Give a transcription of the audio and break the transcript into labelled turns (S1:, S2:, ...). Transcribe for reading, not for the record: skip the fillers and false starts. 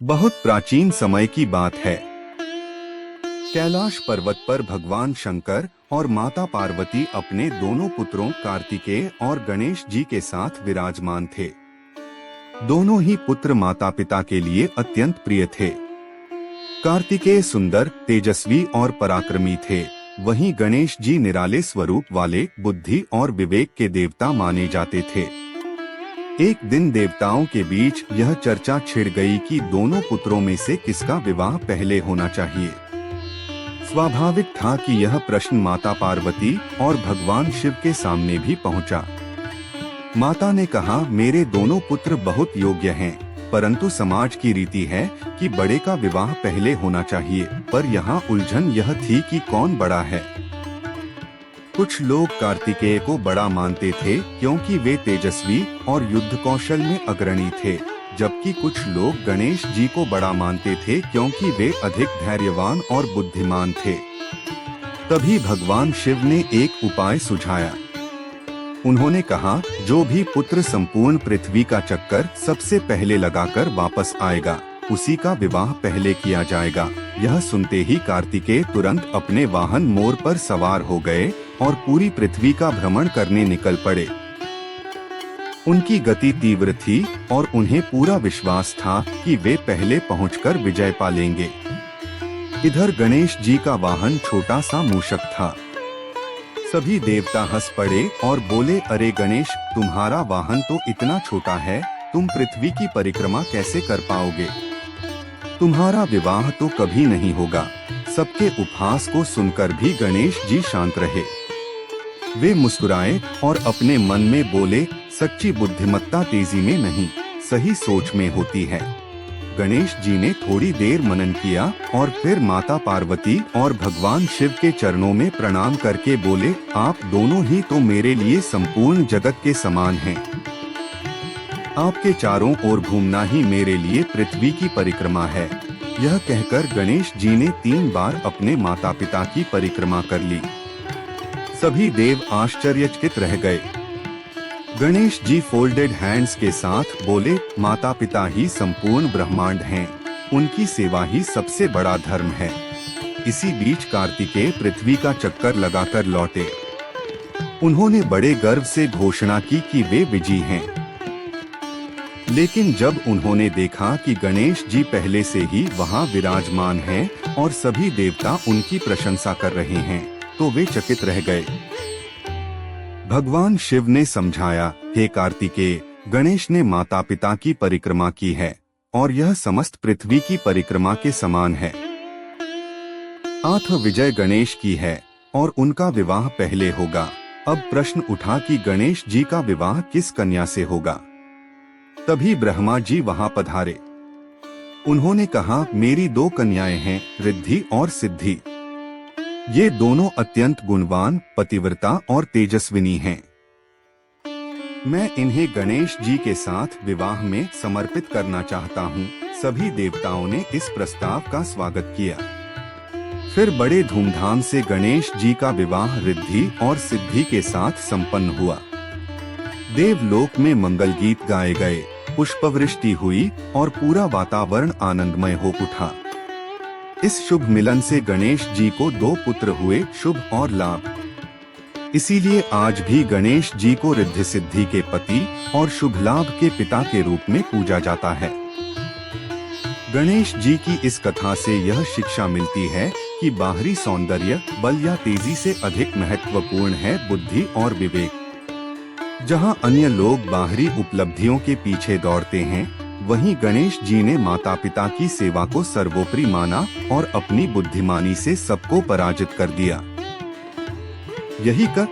S1: बहुत प्राचीन समय की बात है। कैलाश पर्वत पर भगवान शंकर और माता पार्वती अपने दोनों पुत्रों कार्तिकेय और गणेश जी के साथ विराजमान थे। दोनों ही पुत्र माता पिता के लिए अत्यंत प्रिय थे। कार्तिकेय सुंदर, तेजस्वी और पराक्रमी थे, वहीं गणेश जी निराले स्वरूप वाले, बुद्धि और विवेक के देवता माने जाते थे। एक दिन देवताओं के बीच यह चर्चा छिड़ गई कि दोनों पुत्रों में से किसका विवाह पहले होना चाहिए। स्वाभाविक था कि यह प्रश्न माता पार्वती और भगवान शिव के सामने भी पहुंचा। माता ने कहा, मेरे दोनों पुत्र बहुत योग्य हैं, परंतु समाज की रीति है कि बड़े का विवाह पहले होना चाहिए। पर यहाँ उलझन यह थी कि कौन बड़ा है। कुछ लोग कार्तिकेय को बड़ा मानते थे क्योंकि वे तेजस्वी और युद्ध कौशल में अग्रणी थे, जबकि कुछ लोग गणेश जी को बड़ा मानते थे क्योंकि वे अधिक धैर्यवान और बुद्धिमान थे। तभी भगवान शिव ने एक उपाय सुझाया। उन्होंने कहा, जो भी पुत्र संपूर्ण पृथ्वी का चक्कर सबसे पहले लगाकर वापस आएगा, उसी का विवाह पहले किया जाएगा। यह सुनते ही कार्तिकेय तुरंत अपने वाहन मोर पर सवार हो गए और पूरी पृथ्वी का भ्रमण करने निकल पड़े। उनकी गति तीव्र थी और उन्हें पूरा विश्वास था कि वे पहले पहुंचकर विजय पा लेंगे। इधर गणेश जी का वाहन छोटा सा मूषक था। सभी देवता हंस पड़े और बोले, अरे गणेश, तुम्हारा वाहन तो इतना छोटा है, तुम पृथ्वी की परिक्रमा कैसे कर पाओगे? तुम्हारा विवाह तो कभी नहीं होगा। सबके उपहास को सुनकर भी गणेश जी शांत रहे। वे मुस्कुराए और अपने मन में बोले, सच्ची बुद्धिमत्ता तेजी में नहीं, सही सोच में होती है। गणेश जी ने थोड़ी देर मनन किया और फिर माता पार्वती और भगवान शिव के चरणों में प्रणाम करके बोले, आप दोनों ही तो मेरे लिए संपूर्ण जगत के समान हैं। आपके चारों ओर घूमना ही मेरे लिए पृथ्वी की परिक्रमा है। यह कहकर गणेश जी ने 3 बार अपने माता पिता की परिक्रमा कर ली। सभी देव आश्चर्यचकित रह गए। गणेश जी फोल्डेड हैंड्स के साथ बोले, माता पिता ही संपूर्ण ब्रह्मांड हैं, उनकी सेवा ही सबसे बड़ा धर्म है। इसी बीच कार्तिकेय पृथ्वी का चक्कर लगाकर लौटे। उन्होंने बड़े गर्व से घोषणा की कि वे विजयी हैं। लेकिन जब उन्होंने देखा कि गणेश जी पहले से ही वहां विराजमान हैं और सभी देवता उनकी प्रशंसा कर रहे हैं, तो वे चकित रह गए। भगवान शिव ने समझाया, हे कार्तिकेय, गणेश ने माता पिता की परिक्रमा की है और यह समस्त पृथ्वी की परिक्रमा के समान है। आठ विजय गणेश की है और उनका विवाह पहले होगा। अब प्रश्न उठा कि गणेश जी का विवाह किस कन्या से होगा। तभी ब्रह्मा जी वहां पधारे। उन्होंने कहा, मेरी 2 कन्याएं हैं, रिद्धि और सिद्धि। ये दोनों अत्यंत गुणवान, पतिव्रता और तेजस्विनी हैं। मैं इन्हें गणेश जी के साथ विवाह में समर्पित करना चाहता हूँ। सभी देवताओं ने इस प्रस्ताव का स्वागत किया। फिर बड़े धूमधाम से गणेश जी का विवाह रिद्धि और सिद्धि के साथ संपन्न हुआ। देवलोक में मंगल गीत गाए गए, पुष्पवृष्टि हुई और पूरा वातावरण आनंदमय हो उठा। इस शुभ मिलन से गणेश जी को 2 पुत्र हुए, शुभ और लाभ। इसीलिए आज भी गणेश जी को रिद्धि सिद्धि के पति और शुभ लाभ के पिता के रूप में पूजा जाता है। गणेश जी की इस कथा से यह शिक्षा मिलती है कि बाहरी सौंदर्य, बल या तेजी से अधिक महत्वपूर्ण है बुद्धि और विवेक। जहां अन्य लोग बाहरी उपलब्धियों के पीछे दौड़ते हैं, वहीं गणेश जी ने माता पिता की सेवा को सर्वोपरि माना और अपनी बुद्धिमानी से सबको पराजित कर दिया। यही कर